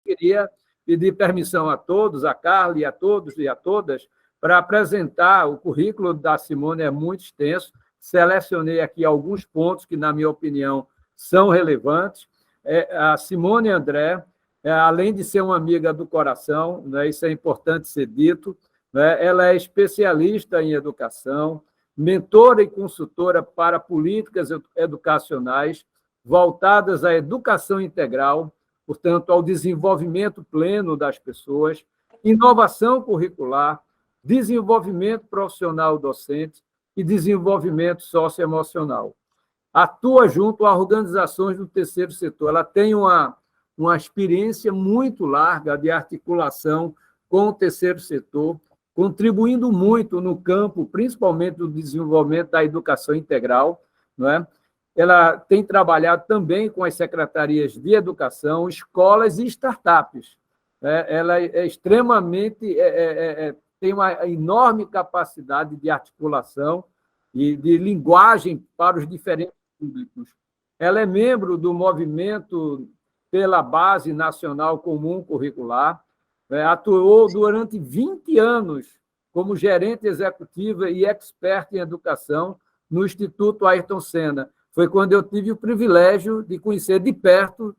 Queria pedir permissão a todos, a Carla e a todos e a todas, para apresentar o currículo da Simone, é muito extenso. Selecionei aqui alguns pontos que, na minha opinião, são relevantes. A Simone André, além de ser uma amiga do coração, né, isso é importante ser dito, né, ela é especialista em educação, mentora e consultora para políticas educacionais voltadas à educação integral, portanto, ao desenvolvimento pleno das pessoas, inovação curricular, desenvolvimento profissional docente e desenvolvimento socioemocional. Atua junto a organizações do terceiro setor. Ela tem uma experiência muito larga de articulação com o terceiro setor, contribuindo muito no campo, principalmente do desenvolvimento da educação integral, não é? Ela tem trabalhado também com as secretarias de educação, escolas e startups. Ela é extremamente... tem uma enorme capacidade de articulação e de linguagem para os diferentes públicos. Ela é membro do movimento pela Base Nacional Comum Curricular, atuou durante 20 anos como gerente executiva e expert em educação no Instituto Ayrton Senna. Foi quando eu tive o privilégio de conhecer de perto,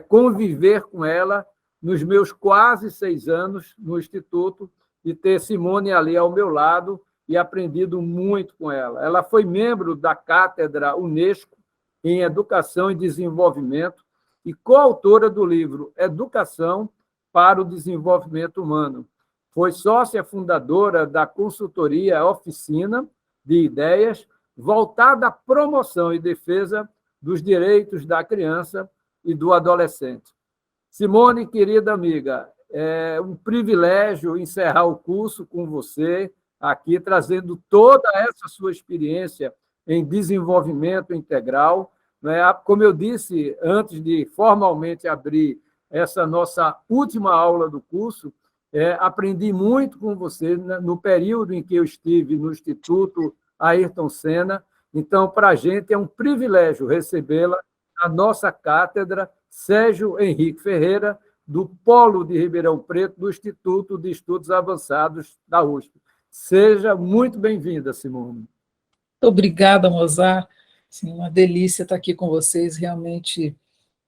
conviver com ela nos meus quase 6 anos no Instituto, e ter Simone ali ao meu lado e aprendido muito com ela. Ela foi membro da Cátedra Unesco em Educação e Desenvolvimento e coautora do livro Educação para o Desenvolvimento Humano. Foi sócia fundadora da consultoria Oficina de Ideias, voltada à promoção e defesa dos direitos da criança e do adolescente. Simone, querida amiga, é um privilégio encerrar o curso com você aqui, trazendo toda essa sua experiência em desenvolvimento integral. Como eu disse, antes de formalmente abrir essa nossa última aula do curso, aprendi muito com você no período em que eu estive no Instituto Ayrton Senna. Então, para a gente é um privilégio recebê-la na nossa cátedra Sérgio Henrique Ferreira, do Polo de Ribeirão Preto, do Instituto de Estudos Avançados da USP. Seja muito bem-vinda, Simone. Obrigada, Mozart. Sim, uma delícia estar aqui com vocês. Realmente,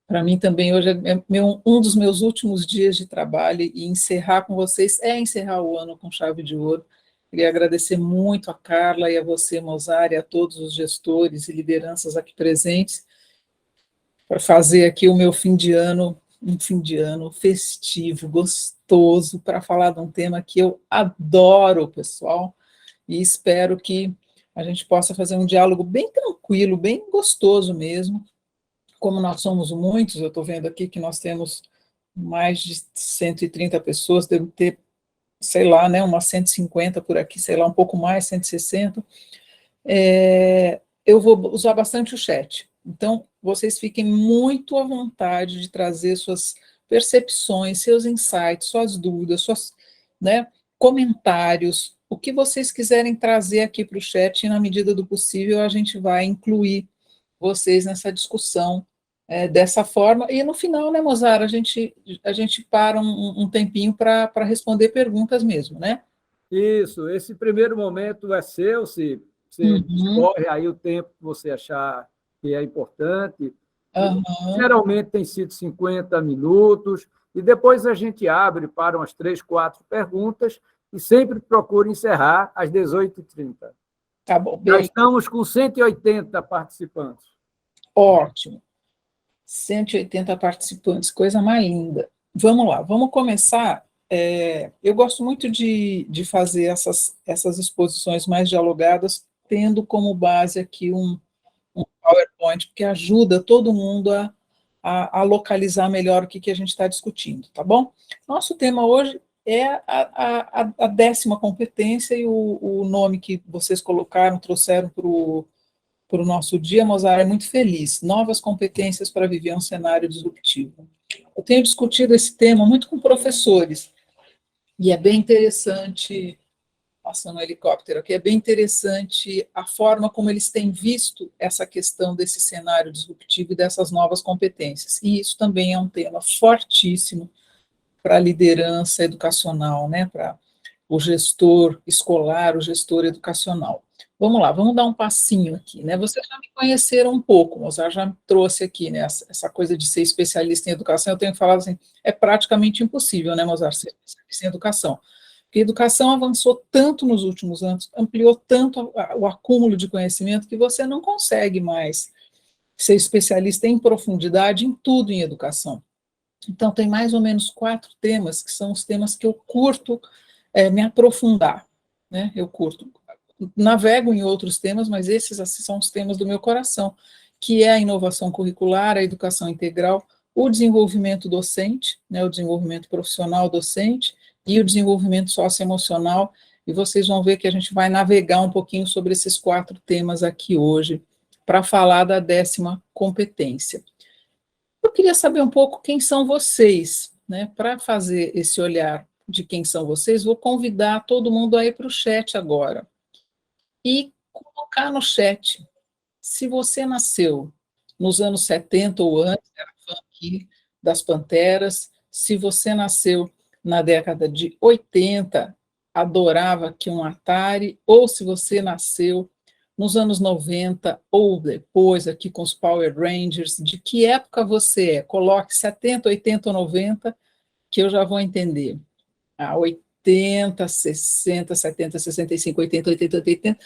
para mim também, hoje é um dos meus últimos dias de trabalho, e encerrar com vocês é encerrar o ano com chave de ouro. Queria agradecer muito a Carla e a você, Mozart, e a todos os gestores e lideranças aqui presentes, para fazer aqui o meu fim de ano, um fim de ano festivo, gostoso, para falar de um tema que eu adoro, pessoal, e espero que a gente possa fazer um diálogo bem tranquilo, bem gostoso mesmo. Como nós somos muitos, eu estou vendo aqui que nós temos mais de 130 pessoas, devo ter, sei lá, né, umas 150 por aqui, sei lá, um pouco mais, 160. Eu vou usar bastante o chat. Então, vocês fiquem muito à vontade de trazer suas percepções, seus insights, suas dúvidas, suas, comentários, o que vocês quiserem trazer aqui para o chat, e na medida do possível a gente vai incluir vocês nessa discussão dessa forma. E no final, né, Mozart, a gente para um tempinho para responder perguntas mesmo, né? Isso, esse primeiro momento é seu, se você discorre aí o tempo que você achar que é importante. Geralmente tem sido 50 minutos, e depois a gente abre para umas 3, 4 perguntas, e sempre procura encerrar às 18h30. Tá bom. Já estamos com 180 participantes. Ótimo. 180 participantes, coisa mais linda. Vamos lá, vamos começar. Eu gosto muito de fazer essas exposições mais dialogadas, tendo como base aqui um PowerPoint, porque ajuda todo mundo a localizar melhor o que a gente está discutindo, tá bom? Nosso tema hoje é a 10ª competência, e o nome que vocês colocaram, trouxeram para o nosso dia, Mozart, é muito feliz. Novas competências para viver um cenário disruptivo. Eu tenho discutido esse tema muito com professores, e é bem interessante passando um helicóptero aqui, é bem interessante a forma como eles têm visto essa questão desse cenário disruptivo e dessas novas competências. E isso também é um tema fortíssimo para a liderança educacional, né, para o gestor escolar, o gestor educacional. Vamos lá, vamos dar um passinho aqui, né? Vocês já me conheceram um pouco, Mozart já me trouxe aqui, né, essa coisa de ser especialista em educação. Eu tenho falado assim, é praticamente impossível, né, Mozart, ser especialista em educação. Porque a educação avançou tanto nos últimos anos, ampliou tanto o acúmulo de conhecimento, que você não consegue mais ser especialista em profundidade em tudo em educação. Então, tem mais ou menos 4 temas, que são os temas que eu curto me aprofundar, né? Eu curto. Navego em outros temas, mas esses assim, são os temas do meu coração, que é a inovação curricular, a educação integral, o desenvolvimento docente, né, o desenvolvimento profissional docente e o desenvolvimento socioemocional, e vocês vão ver que a gente vai navegar um pouquinho sobre esses 4 temas aqui hoje, para falar da 10ª competência. Eu queria saber um pouco quem são vocês, né? Para fazer esse olhar de quem são vocês, vou convidar todo mundo a ir para o chat agora e colocar no chat se você nasceu nos anos 70 ou antes, era fã aqui das Panteras, se você nasceu na década de 80, adorava aqui um Atari, ou se você nasceu nos anos 90 ou depois, aqui com os Power Rangers, de que época você é? Coloque 70, 80 ou 90, que eu já vou entender. 80, 60, 70, 65, 80, 80, 80,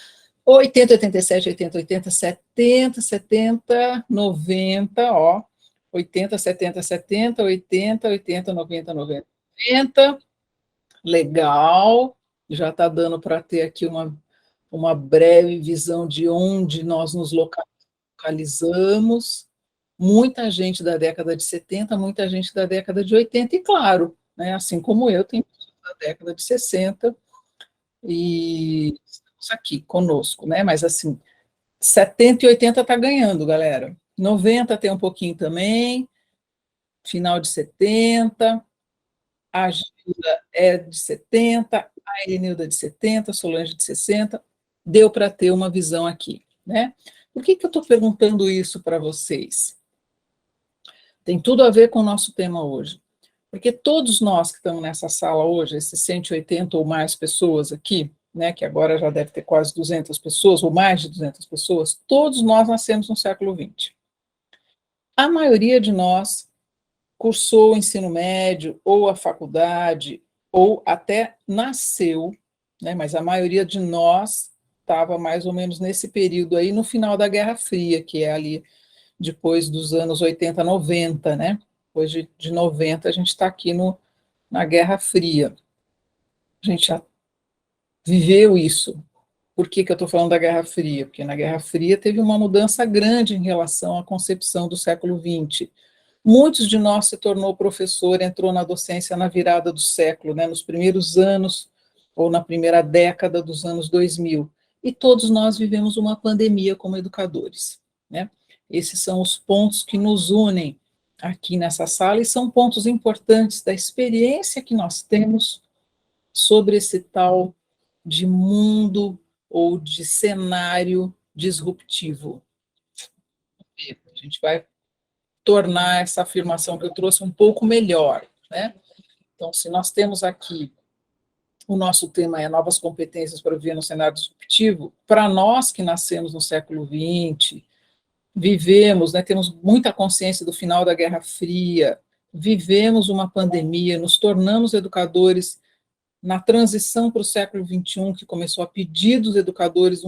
80, 87, 80, 80, 70, 70, 90, ó, 80, 70, 70, 80, 80, 90, 90, 90, legal, já está dando para ter aqui uma breve visão de onde nós nos localizamos, muita gente da década de 70, muita gente da década de 80, e claro, né, assim como eu, tem pessoas da década de 60, e estamos aqui conosco, né? Mas assim, 70 e 80 está ganhando, galera. 90 tem um pouquinho também, final de 70, a Gilda é de 70, a Elenilda de 70, a Solange de 60, deu para ter uma visão aqui, né? Por que eu estou perguntando isso para vocês? Tem tudo a ver com o nosso tema hoje. Porque todos nós que estamos nessa sala hoje, esses 180 ou mais pessoas aqui, né, que agora já deve ter quase 200 pessoas, ou mais de 200 pessoas, todos nós nascemos no século XX. A maioria de nós cursou o ensino médio, ou a faculdade, ou até nasceu, né, mas a maioria de nós estava mais ou menos nesse período aí, no final da Guerra Fria, que é ali depois dos anos 80, 90, né? Depois de 90, a gente está aqui na Guerra Fria. A gente já viveu isso. Por que eu estou falando da Guerra Fria? Porque na Guerra Fria teve uma mudança grande em relação à concepção do século XX. Muitos de nós se tornou professor, entrou na docência na virada do século, né, nos primeiros anos, ou na primeira década dos anos 2000. E todos nós vivemos uma pandemia como educadores, né? Esses são os pontos que nos unem aqui nessa sala, e são pontos importantes da experiência que nós temos sobre esse tal de mundo ou de cenário disruptivo. A gente vai tornar essa afirmação que eu trouxe um pouco melhor, né? Então, se nós temos aqui, o nosso tema é novas competências para viver no cenário disruptivo, para nós que nascemos no século XX, vivemos, né, temos muita consciência do final da Guerra Fria, vivemos uma pandemia, nos tornamos educadores na transição para o século XXI, que começou a pedir dos educadores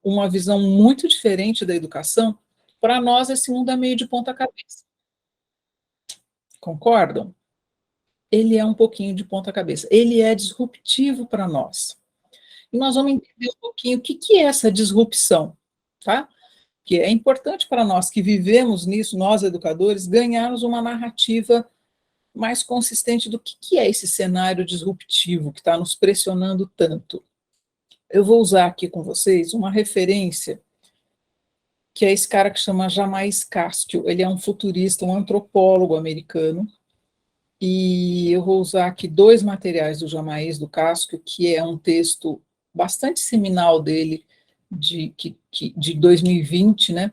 uma visão muito diferente da educação. Para nós, esse mundo é meio de ponta cabeça. Concordam? Ele é um pouquinho de ponta cabeça. Ele é disruptivo para nós. E nós vamos entender um pouquinho o que é essa disrupção, tá? Que é importante para nós que vivemos nisso, nós educadores, ganharmos uma narrativa mais consistente do que é esse cenário disruptivo que está nos pressionando tanto. Eu vou usar aqui com vocês uma referência, que é esse cara que chama Jamais Caskio. Ele é um futurista, um antropólogo americano, e eu vou usar aqui 2 materiais do Jamaiz do Casco, que é um texto bastante seminal dele, de 2020, né,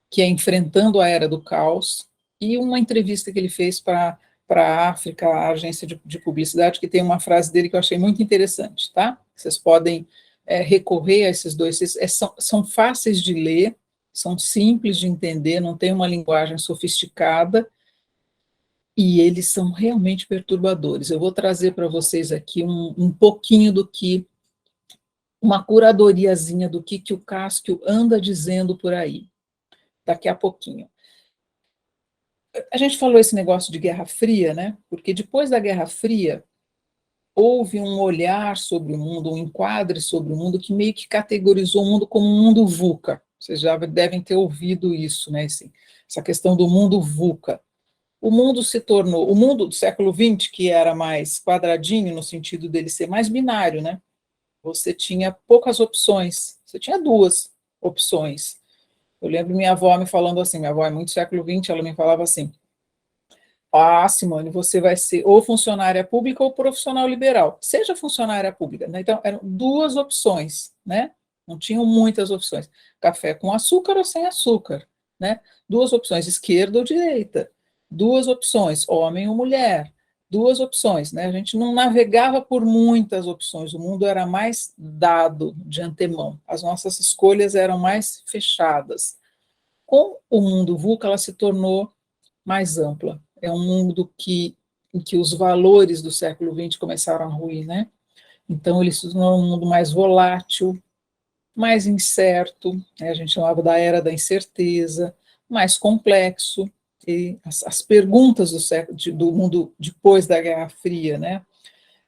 que é Enfrentando a Era do Caos, e uma entrevista que ele fez para a África, a agência de publicidade, que tem uma frase dele que eu achei muito interessante, tá? Vocês podem recorrer a esses 2, são fáceis de ler, são simples de entender, não tem uma linguagem sofisticada, e eles são realmente perturbadores. Eu vou trazer para vocês aqui um pouquinho do que, uma curadoriazinha do que o Cássio anda dizendo por aí, daqui a pouquinho. A gente falou esse negócio de Guerra Fria, né? Porque depois da Guerra Fria, houve um olhar sobre o mundo, um enquadre sobre o mundo, que meio que categorizou o mundo como um mundo VUCA. Vocês já devem ter ouvido isso, né? Essa questão do mundo VUCA. O mundo se tornou, o mundo do século XX, que era mais quadradinho, no sentido dele ser mais binário, né? Você tinha poucas opções, você tinha 2 opções. Eu lembro minha avó me falando assim, minha avó é muito século XX, ela me falava assim, Simone, você vai ser ou funcionária pública ou profissional liberal. Seja funcionária pública, né? Então, eram 2 opções, né? Não tinham muitas opções. Café com açúcar ou sem açúcar, né? 2 opções, esquerda ou direita. 2 opções, homem ou mulher. 2 opções, né? A gente não navegava por muitas opções, o mundo era mais dado de antemão. As nossas escolhas eram mais fechadas. Com o mundo VUCA, ela se tornou mais ampla. É um mundo em que os valores do século XX começaram a ruir, né? Então, ele se tornou um mundo mais volátil, mais incerto, né? A gente chamava da era da incerteza, mais complexo, e as perguntas do mundo depois da Guerra Fria, né?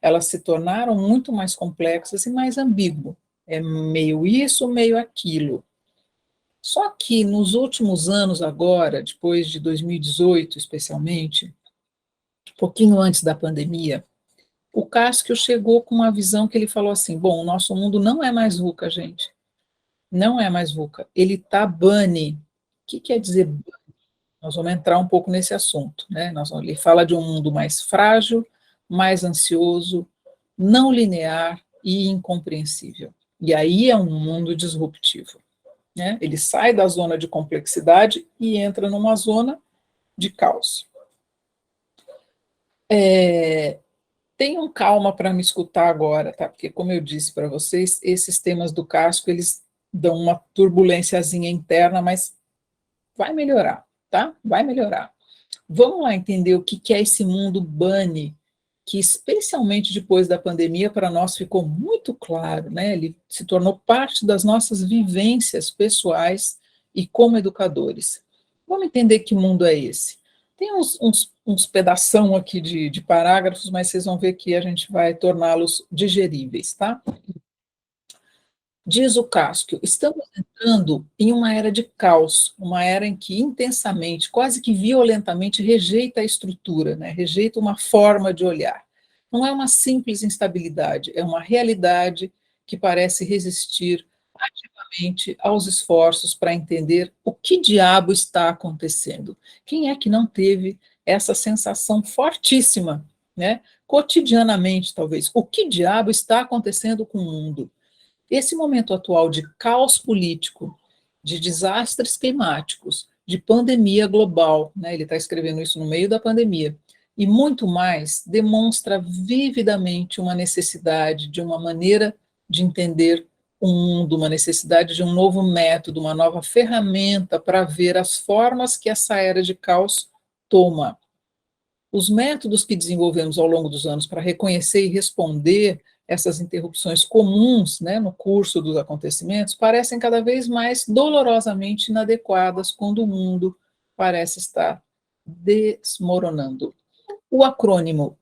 Elas se tornaram muito mais complexas e mais ambíguas. É meio isso, meio aquilo. Só que nos últimos anos agora, depois de 2018 especialmente, um pouquinho antes da pandemia, o Cássio chegou com uma visão que ele falou assim, bom, o nosso mundo não é mais VUCA, gente, não é mais VUCA, ele está bunny. O que quer dizer bunny? Nós vamos entrar um pouco nesse assunto, né? Ele fala de um mundo mais frágil, mais ansioso, não linear e incompreensível. E aí é um mundo disruptivo, né? Ele sai da zona de complexidade e entra numa zona de caos. Tenham calma para me escutar agora, tá? Porque, como eu disse para vocês, esses temas do Cássio, eles dão uma turbulênciazinha interna, mas vai melhorar, tá? Vai melhorar. Vamos lá entender o que é esse mundo bunny, que especialmente depois da pandemia, para nós ficou muito claro, né? Ele se tornou parte das nossas vivências pessoais e como educadores. Vamos entender que mundo é esse. Tem uns pedação aqui de parágrafos, mas vocês vão ver que a gente vai torná-los digeríveis, tá? Diz o Cássio, estamos entrando em uma era de caos, uma era em que intensamente, quase que violentamente, rejeita a estrutura, né? Rejeita uma forma de olhar. Não é uma simples instabilidade, é uma realidade que parece resistir ativamente aos esforços para entender o que diabo está acontecendo. Quem é que não teve essa sensação fortíssima, né? Cotidianamente, talvez, o que diabo está acontecendo com o mundo? Esse momento atual de caos político, de desastres climáticos, de pandemia global, né, ele está escrevendo isso no meio da pandemia, e muito mais, demonstra vividamente uma necessidade de uma maneira de entender o mundo, uma necessidade de um novo método, uma nova ferramenta para ver as formas que essa era de caos toma. Os métodos que desenvolvemos ao longo dos anos para reconhecer e responder essas interrupções comuns, né, no curso dos acontecimentos parecem cada vez mais dolorosamente inadequadas quando o mundo parece estar desmoronando. O acrônimo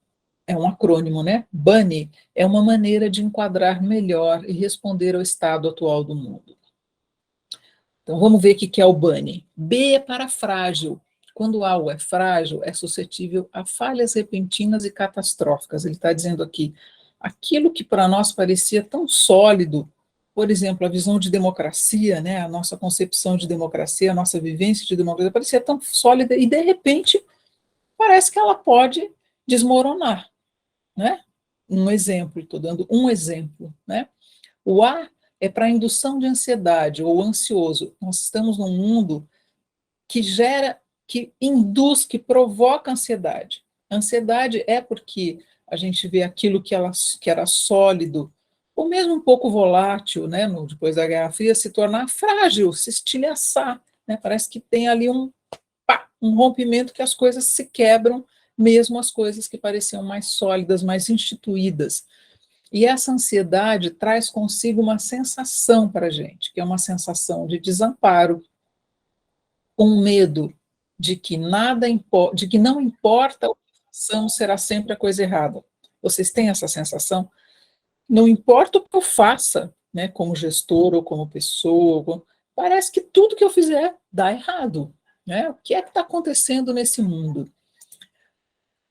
é um acrônimo, né? BUNNY é uma maneira de enquadrar melhor e responder ao estado atual do mundo. Então vamos ver o que é o BUNNY. B é para frágil. Quando algo é frágil, é suscetível a falhas repentinas e catastróficas. Ele está dizendo aqui, aquilo que para nós parecia tão sólido, por exemplo, a visão de democracia, né, a nossa concepção de democracia, a nossa vivência de democracia, parecia tão sólida, e de repente parece que ela pode desmoronar, né? Um exemplo, estou dando um exemplo, né? O A é para indução de ansiedade ou ansioso. Nós estamos num mundo que gera, que induz, que provoca ansiedade. Ansiedade é porque a gente vê aquilo que era sólido, ou mesmo um pouco volátil, né, depois da Guerra Fria, se tornar frágil, se estilhaçar. Né? Parece que tem ali um rompimento que as coisas se quebram, mesmo as coisas que pareciam mais sólidas, mais instituídas. E essa ansiedade traz consigo uma sensação para a gente, que é uma sensação de desamparo, um medo de que nada de que não importa o que façamos, será sempre a coisa errada. Vocês têm essa sensação? Não importa o que eu faça, né, como gestor ou como pessoa, parece que tudo que eu fizer dá errado. Né? O que é que está acontecendo nesse mundo?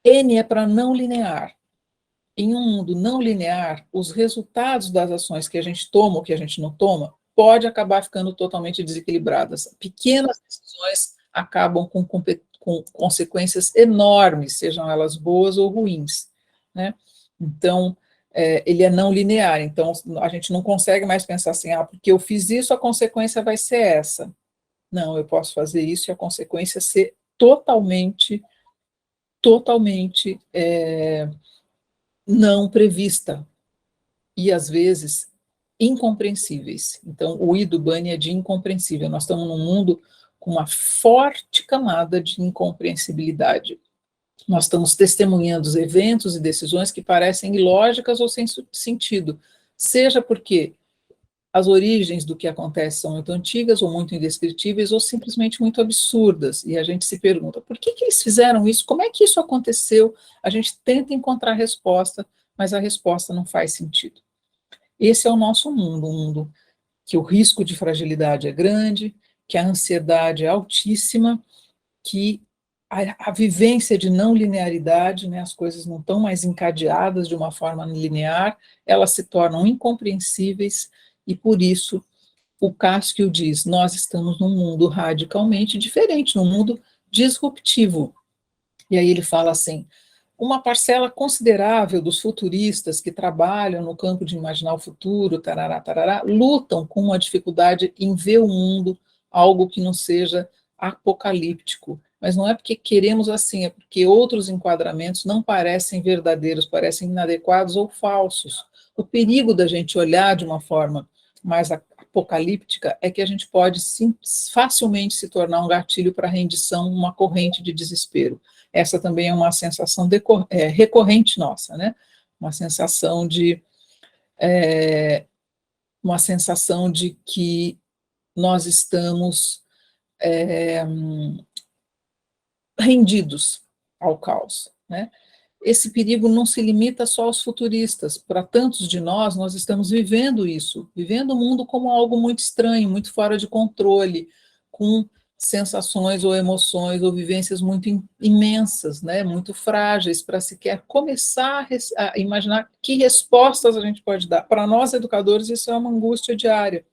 N é para não linear. Em um mundo não linear, os resultados das ações que a gente toma ou que a gente não toma pode acabar ficando totalmente desequilibradas. Pequenas decisões acabam com consequências enormes, sejam elas boas ou ruins. Né? Então, ele é não linear, então a gente não consegue mais pensar assim, porque eu fiz isso, a consequência vai ser essa. Não, eu posso fazer isso e a consequência ser totalmente não prevista e, às vezes, incompreensíveis. Então, o I do Bunny é de incompreensível. Nós estamos num mundo com uma forte camada de incompreensibilidade. Nós estamos testemunhando os eventos e decisões que parecem ilógicas ou sem sentido, seja porque as origens do que acontece são muito antigas ou muito indescritíveis ou simplesmente muito absurdas, e a gente se pergunta, por que eles fizeram isso? Como é que isso aconteceu? A gente tenta encontrar resposta, mas a resposta não faz sentido. Esse é o nosso mundo, um mundo que o risco de fragilidade é grande, que a ansiedade é altíssima, que a vivência de não linearidade, né, as coisas não estão mais encadeadas de uma forma linear, elas se tornam incompreensíveis, e por isso o Cascio diz, nós estamos num mundo radicalmente diferente, num mundo disruptivo. E aí ele fala assim, uma parcela considerável dos futuristas que trabalham no campo de imaginar o futuro, tarará, tarará, lutam com uma dificuldade em ver o mundo algo que não seja apocalíptico. Mas não é porque queremos assim, é porque outros enquadramentos não parecem verdadeiros, parecem inadequados ou falsos. O perigo da gente olhar de uma forma mais apocalíptica é que a gente pode facilmente se tornar um gatilho para a rendição, uma corrente de desespero. Essa também é uma sensação recorrente nossa, né? Uma sensação de que nós estamos rendidos ao caos, né? Esse perigo não se limita só aos futuristas. Para tantos de nós, nós estamos vivendo isso, vivendo o mundo como algo muito estranho, muito fora de controle, com sensações ou emoções ou vivências muito imensas, né, muito frágeis, para sequer começar a imaginar que respostas a gente pode dar. Para nós, educadores, isso é uma angústia diária.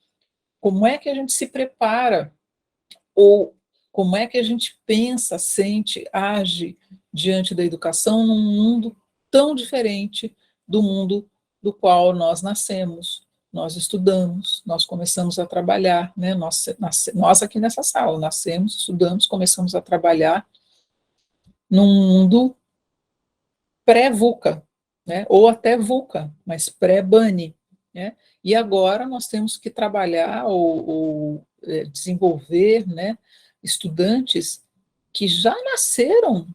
Como é que a gente se prepara? Ou como é que a gente pensa, sente, age diante da educação num mundo tão diferente do mundo do qual nós nascemos, nós estudamos, nós começamos a trabalhar, né? Nós aqui nessa sala nascemos, estudamos, começamos a trabalhar num mundo pré-VUCA, né? Ou até VUCA, mas pré-BANI, né? E agora nós temos que trabalhar ou desenvolver, né, estudantes que já nasceram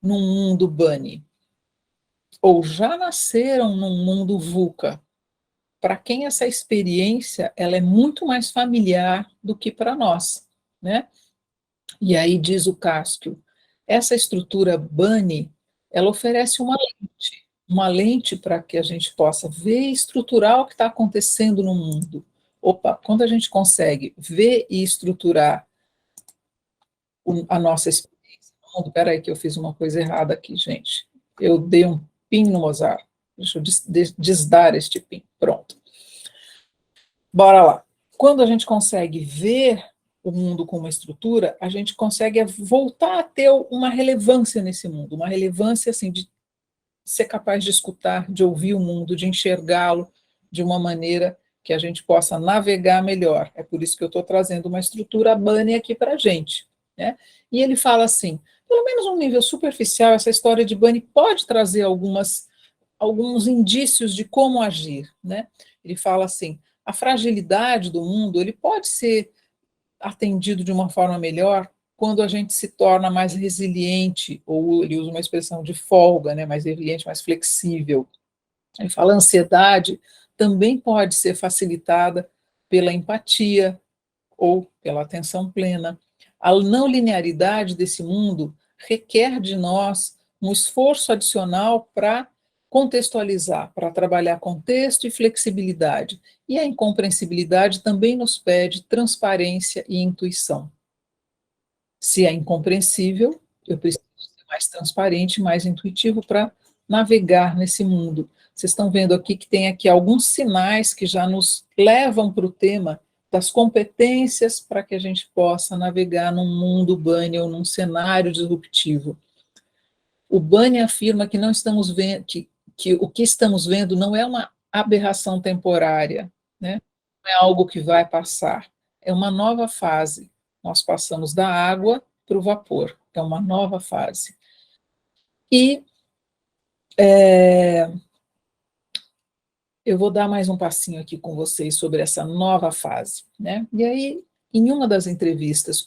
num mundo BANI, ou já nasceram num mundo VUCA, para quem essa experiência ela é muito mais familiar do que para nós, né? E aí diz o Cascio, essa estrutura BANI, ela oferece uma lente para que a gente possa ver e estruturar o que está acontecendo no mundo. Opa, quando a gente consegue ver e estruturar a nossa experiência no mundo, espera aí que eu fiz uma coisa errada aqui, gente. Eu dei um pin no Mozart. Deixa eu desdar este pin. Pronto. Bora lá. Quando a gente consegue ver o mundo com uma estrutura, a gente consegue voltar a ter uma relevância nesse mundo, uma relevância assim de ser capaz de escutar, de ouvir o mundo, de enxergá-lo de uma maneira que a gente possa navegar melhor. É por isso que eu estou trazendo uma estrutura Bunny aqui para a gente, né? E ele fala assim, pelo menos num nível superficial, essa história de Bunny pode trazer alguns indícios de como agir, né? Ele fala assim, a fragilidade do mundo, ele pode ser atendido de uma forma melhor quando a gente se torna mais resiliente, ou ele usa uma expressão de folga, né, mais resiliente, mais flexível. Ele fala, a ansiedade também pode ser facilitada pela empatia ou pela atenção plena. A não linearidade desse mundo requer de nós um esforço adicional para contextualizar, para trabalhar contexto e flexibilidade. E a incompreensibilidade também nos pede transparência e intuição. Se é incompreensível, eu preciso ser mais transparente, mais intuitivo para navegar nesse mundo. Vocês estão vendo aqui que tem aqui alguns sinais que já nos levam para o tema das competências para que a gente possa navegar num mundo Bunny ou num cenário disruptivo. O Bunny afirma que não estamos vendo, que o que estamos vendo não é uma aberração temporária, né? Não é algo que vai passar, é uma nova fase. Nós passamos da água para o vapor, é uma nova fase. E eu vou dar mais um passinho aqui com vocês sobre essa nova fase, né? E aí, em uma das entrevistas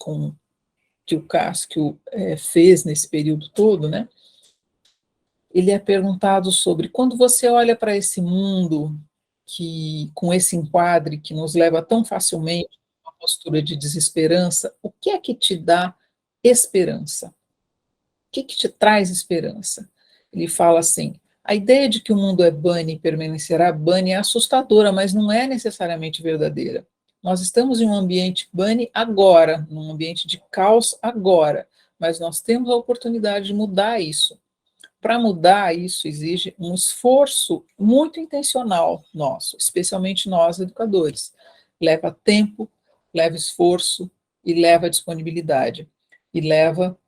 que o Cássio fez nesse período todo, né? Ele é perguntado sobre quando você olha para esse mundo que, com esse enquadre que nos leva tão facilmente a uma postura de desesperança, o que é que te dá esperança? O que te traz esperança? Ele fala assim, a ideia de que o mundo é Bunny e permanecerá Bunny é assustadora, mas não é necessariamente verdadeira. Nós estamos em um ambiente Bunny agora, num ambiente de caos agora, mas nós temos a oportunidade de mudar isso. Para mudar isso exige um esforço muito intencional nosso, especialmente nós educadores. Leva tempo, leva esforço e leva disponibilidade. E leva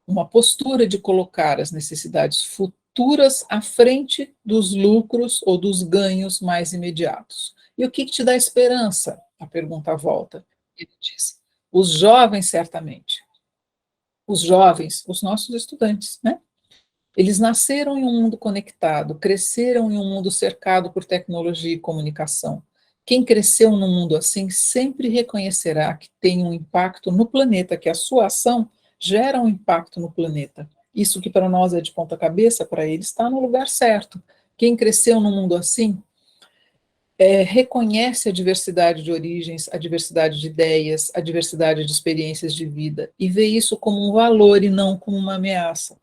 uma postura de colocar as necessidades futuras à frente dos lucros ou dos ganhos mais imediatos. E o que te dá esperança? A pergunta volta. Ele diz, os jovens, certamente. Os jovens, os nossos estudantes, né? Eles nasceram em um mundo conectado, cresceram em um mundo cercado por tecnologia e comunicação. Quem cresceu num mundo assim sempre reconhecerá que tem um impacto no planeta, que a sua ação gera um impacto no planeta. Isso que para nós é de ponta cabeça, para eles está no lugar certo. Quem cresceu num mundo assim reconhece a diversidade de origens, a diversidade de ideias, a diversidade de experiências de vida e vê isso como um valor e não como uma ameaça.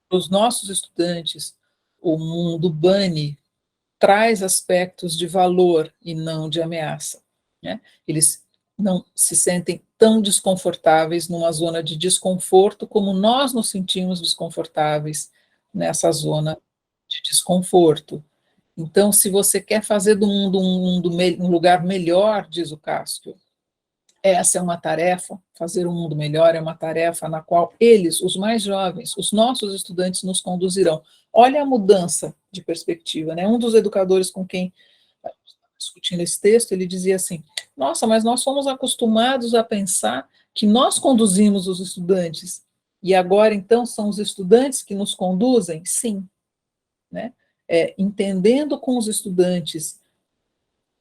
Para os nossos estudantes, o mundo Bunny traz aspectos de valor e não de ameaça, né? Eles não se sentem tão desconfortáveis numa zona de desconforto como nós nos sentimos desconfortáveis nessa zona de desconforto. Então, se você quer fazer do mundo um lugar melhor, diz o Cássio, essa é uma tarefa, fazer um mundo melhor é uma tarefa na qual eles, os mais jovens, os nossos estudantes nos conduzirão. Olha a mudança de perspectiva, né? Um dos educadores com quem discutindo esse texto, ele dizia assim, nossa, mas nós fomos acostumados a pensar que nós conduzimos os estudantes, e agora, então, são os estudantes que nos conduzem? Sim, né? Entendendo com os estudantes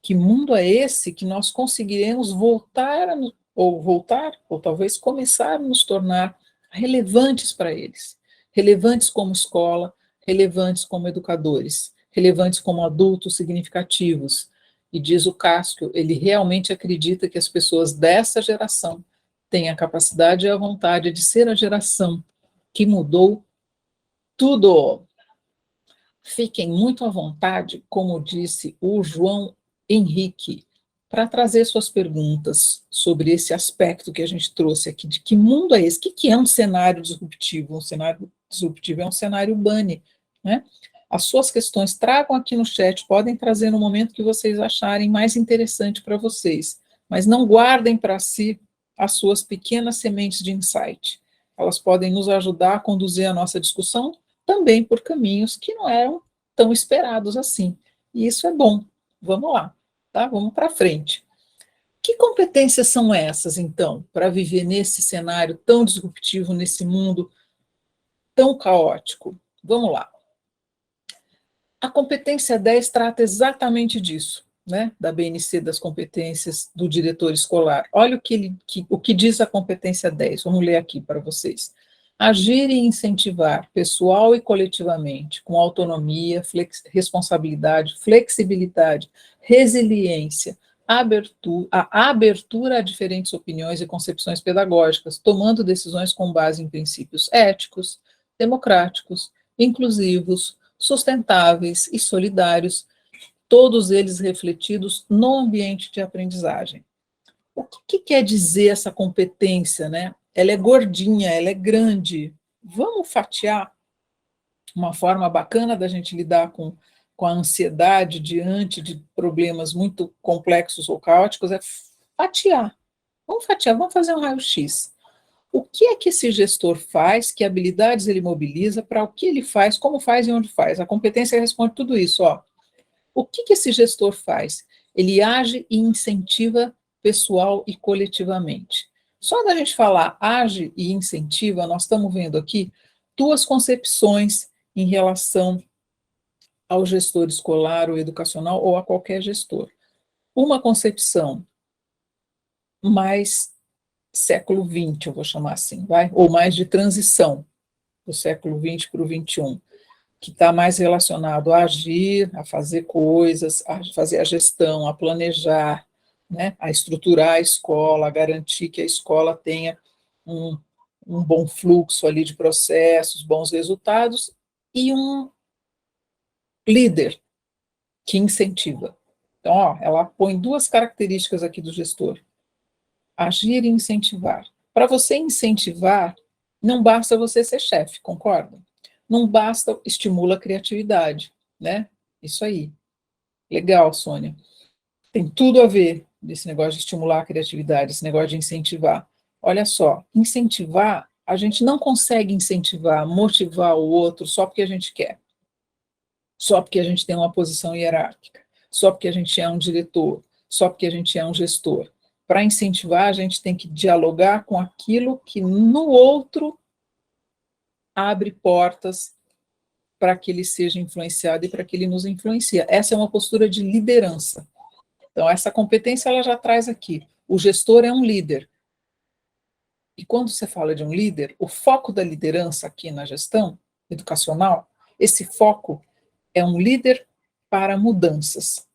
que mundo é esse que nós conseguiremos voltar, ou talvez começar a nos tornar relevantes para eles, relevantes como escola, relevantes como educadores, relevantes como adultos significativos. E diz o Cássio, ele realmente acredita que as pessoas dessa geração têm a capacidade e a vontade de ser a geração que mudou tudo. Fiquem muito à vontade, como disse o João Henrique, para trazer suas perguntas sobre esse aspecto que a gente trouxe aqui, de que mundo é esse? O que é um cenário disruptivo? Um cenário disruptivo é um cenário Bunny, né? As suas questões tragam aqui no chat, podem trazer no momento que vocês acharem mais interessante para vocês, mas não guardem para si as suas pequenas sementes de insight. Elas podem nos ajudar a conduzir a nossa discussão também por caminhos que não eram tão esperados assim. E isso é bom. Vamos lá, tá? Vamos para frente. Que competências são essas, então, para viver nesse cenário tão disruptivo, nesse mundo tão caótico? Vamos lá. A competência 10 trata exatamente disso, né? Da BNC, das competências do diretor escolar. Olha o que diz a competência 10. Vamos ler aqui para vocês. Agir e incentivar, pessoal e coletivamente, com autonomia, responsabilidade, flexibilidade, resiliência, a abertura a diferentes opiniões e concepções pedagógicas, tomando decisões com base em princípios éticos, democráticos, inclusivos, sustentáveis e solidários, todos eles refletidos no ambiente de aprendizagem. O que quer dizer essa competência, né? Ela é gordinha, ela é grande. Vamos fatiar uma forma bacana da gente lidar com a ansiedade diante de problemas muito complexos ou caóticos, é fatiar. Vamos fatiar, vamos fazer um raio-x. O que é que esse gestor faz, que habilidades ele mobiliza, para o que ele faz, como faz e onde faz? A competência responde tudo isso. Ó. O que esse gestor faz? Ele age e incentiva pessoal e coletivamente. Só da gente falar age e incentiva, nós estamos vendo aqui duas concepções em relação ao gestor escolar ou educacional ou a qualquer gestor. Uma concepção mais século XX, eu vou chamar assim, vai? Ou mais de transição do século XX para o XXI, que está mais relacionado a agir, a fazer coisas, a fazer a gestão, a planejar, né? A estruturar a escola, a garantir que a escola tenha um bom fluxo ali de processos, bons resultados, e um líder que incentiva. Então, ó, ela põe duas características aqui do gestor: agir e incentivar. Para você incentivar, não basta você ser chefe, concorda? Não basta, estimula a criatividade, né? Isso aí. Legal, Sônia. Tem tudo a ver desse negócio de estimular a criatividade, esse negócio de incentivar. Olha só, incentivar, a gente não consegue incentivar, motivar o outro só porque a gente quer, só porque a gente tem uma posição hierárquica, só porque a gente é um diretor, só porque a gente é um gestor. Para incentivar, a gente tem que dialogar com aquilo que no outro abre portas para que ele seja influenciado e para que ele nos influencie. Essa é uma postura de liderança. Então, essa competência ela já traz aqui. O gestor é um líder. E quando você fala de um líder, o foco da liderança aqui na gestão educacional, esse foco é um líder para mudanças.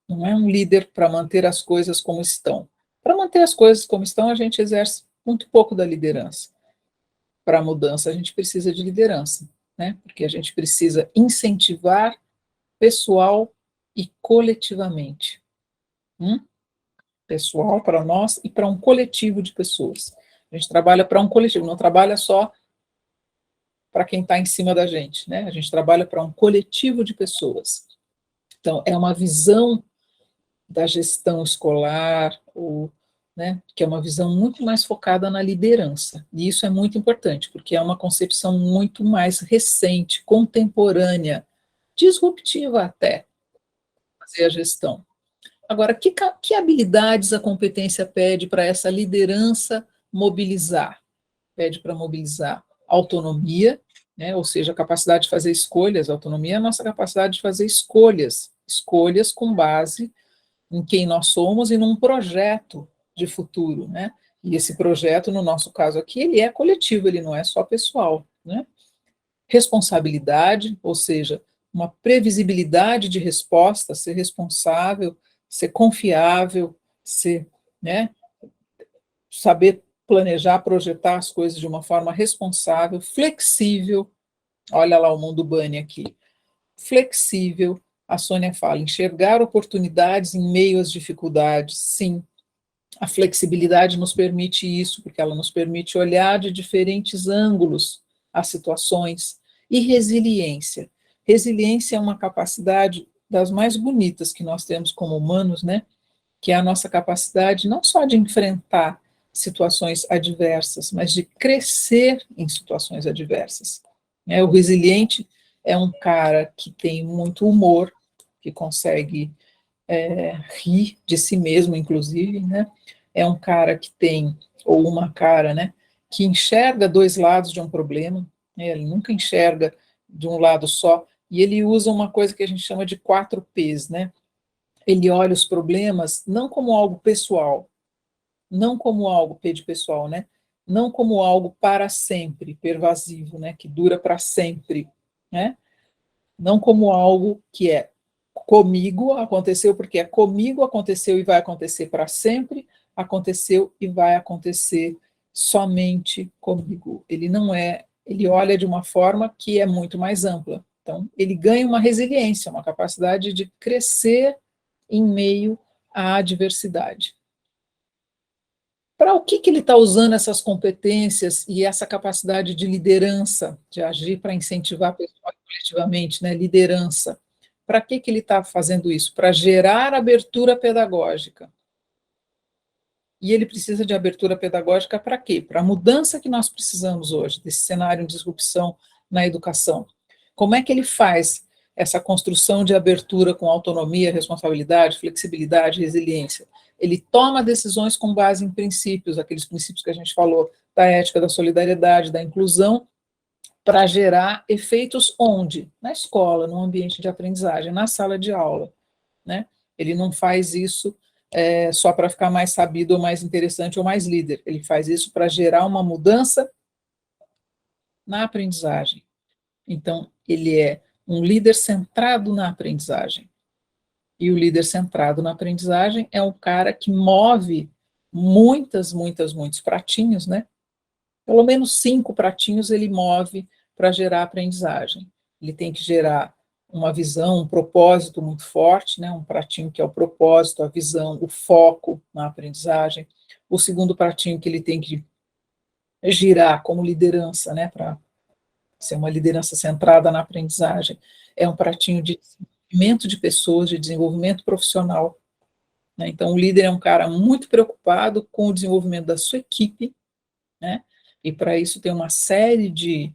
Não é um líder para manter as coisas como estão. Para manter as coisas como estão, a gente exerce muito pouco da liderança. Para a mudança, a gente precisa de liderança, né? Porque a gente precisa incentivar pessoal e coletivamente. Pessoal para nós e para um coletivo de pessoas. A gente trabalha para um coletivo, não trabalha só para quem está em cima da gente, né? A gente trabalha para um coletivo de pessoas. Então, é uma visão da gestão escolar, ou, né, que é uma visão muito mais focada na liderança. E isso é muito importante, porque é uma concepção muito mais recente, contemporânea, disruptiva até, fazer a gestão. Agora, que habilidades a competência pede para essa liderança mobilizar? Pede para mobilizar autonomia, né, ou seja, a capacidade de fazer escolhas. A autonomia é a nossa capacidade de fazer escolhas, escolhas com base em quem nós somos e num projeto de futuro, né? E esse projeto, no nosso caso aqui, ele é coletivo, ele não é só pessoal, né? Responsabilidade, ou seja, uma previsibilidade de resposta, ser responsável, ser confiável, ser, né, saber planejar, projetar as coisas de uma forma responsável, flexível. Olha lá o mundo Bunny aqui. Flexível, a Sônia fala, enxergar oportunidades em meio às dificuldades. Sim, a flexibilidade nos permite isso, porque ela nos permite olhar de diferentes ângulos as situações. E resiliência. Resiliência é uma capacidade das mais bonitas que nós temos como humanos, né? Que é a nossa capacidade não só de enfrentar situações adversas, mas de crescer em situações adversas. O resiliente é um cara que tem muito humor, que consegue rir de si mesmo, inclusive, né? É um cara que tem, ou uma cara, né, que enxerga dois lados de um problema, né? Ele nunca enxerga de um lado só, e ele usa uma coisa que a gente chama de 4Ps, né? Ele olha os problemas não como algo pessoal, não como algo, P de pessoal, né? Não como algo para sempre, pervasivo, né? Que dura para sempre, né? Não como algo que é comigo, aconteceu porque é comigo, aconteceu e vai acontecer para sempre, aconteceu e vai acontecer somente comigo. Ele não é, ele olha de uma forma que é muito mais ampla. Então, ele ganha uma resiliência, uma capacidade de crescer em meio à adversidade. Para o que ele está usando essas competências e essa capacidade de liderança, de agir para incentivar pessoal coletivamente, né, liderança? Para que ele está fazendo isso? Para gerar abertura pedagógica. E ele precisa de abertura pedagógica para quê? Para a mudança que nós precisamos hoje, desse cenário de disrupção na educação. Como é que ele faz essa construção de abertura com autonomia, responsabilidade, flexibilidade, resiliência? Ele toma decisões com base em princípios, aqueles princípios que a gente falou, da ética, da solidariedade, da inclusão, para gerar efeitos onde? Na escola, no ambiente de aprendizagem, na sala de aula, né? Ele não faz isso só para ficar mais sabido, ou mais interessante, ou mais líder. Ele faz isso para gerar uma mudança na aprendizagem. Então, ele é um líder centrado na aprendizagem. E o líder centrado na aprendizagem é um cara que move muitos pratinhos, né? Pelo menos 5 pratinhos ele move para gerar aprendizagem. Ele tem que gerar uma visão, um propósito muito forte, né? Um pratinho que é o propósito, a visão, o foco na aprendizagem. O segundo pratinho que ele tem que girar como liderança, né? Para ser uma liderança centrada na aprendizagem, é um pratinho de desenvolvimento de pessoas, de desenvolvimento profissional, né? Então, o líder é um cara muito preocupado com o desenvolvimento da sua equipe, né? E para isso tem uma série de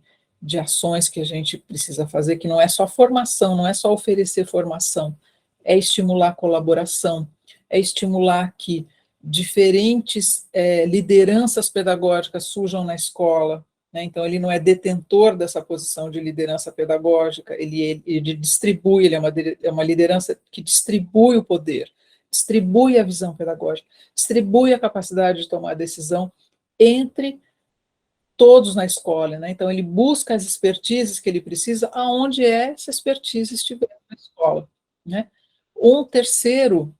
ações que a gente precisa fazer, que não é só formação, não é só oferecer formação, é estimular a colaboração, é estimular que diferentes lideranças pedagógicas surjam na escola, né? Então, ele não é detentor dessa posição de liderança pedagógica, ele distribui, ele é uma liderança que distribui o poder, distribui a visão pedagógica, distribui a capacidade de tomar decisão entre todos na escola, né? Então ele busca as expertises que ele precisa aonde essa expertise estiver na escola, né? Um terceiro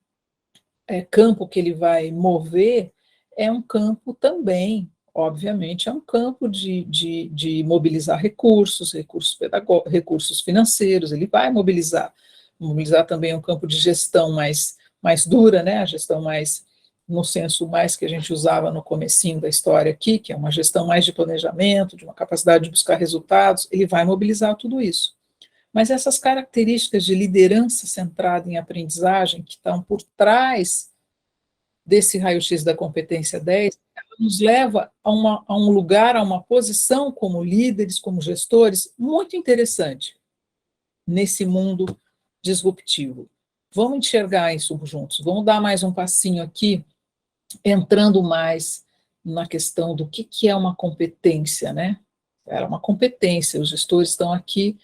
campo que ele vai mover é um campo também, obviamente, é um campo de mobilizar recursos pedagógicos, recursos financeiros, ele vai mobilizar também um campo de gestão mais dura, né? A gestão mais no senso mais que a gente usava no comecinho da história aqui, que é uma gestão mais de planejamento, de uma capacidade de buscar resultados, ele vai mobilizar tudo isso. Mas essas características de liderança centrada em aprendizagem, que estão por trás desse raio-x da competência 10, ela nos leva a um lugar, a uma posição como líderes, como gestores, muito interessante nesse mundo disruptivo. Vamos enxergar isso juntos, vamos dar mais um passinho aqui, entrando mais na questão do que é uma competência, né? Era uma competência, os gestores estão aqui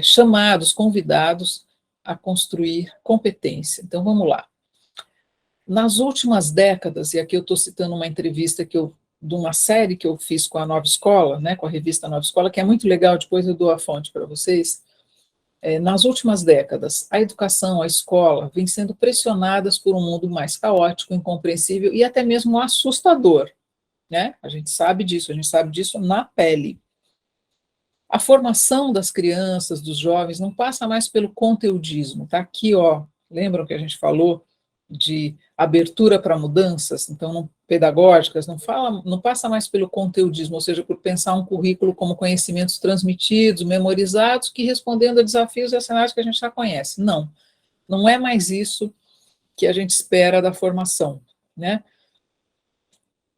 chamados, convidados a construir competência. Então, vamos lá. Nas últimas décadas, e aqui eu estou citando uma entrevista de uma série que eu fiz com a Nova Escola, né, com a revista Nova Escola, que é muito legal, depois eu dou a fonte para vocês. Nas últimas décadas, a educação, a escola, vem sendo pressionadas por um mundo mais caótico, incompreensível e até mesmo assustador, né? A gente sabe disso na pele. A formação das crianças, dos jovens, não passa mais pelo conteudismo, tá aqui, ó, lembram que a gente falou de abertura para mudanças, então pedagógicas, não passa mais pelo conteudismo, ou seja, por pensar um currículo como conhecimentos transmitidos, memorizados, que respondendo a desafios e a cenários que a gente já conhece. Não é mais isso que a gente espera da formação, né?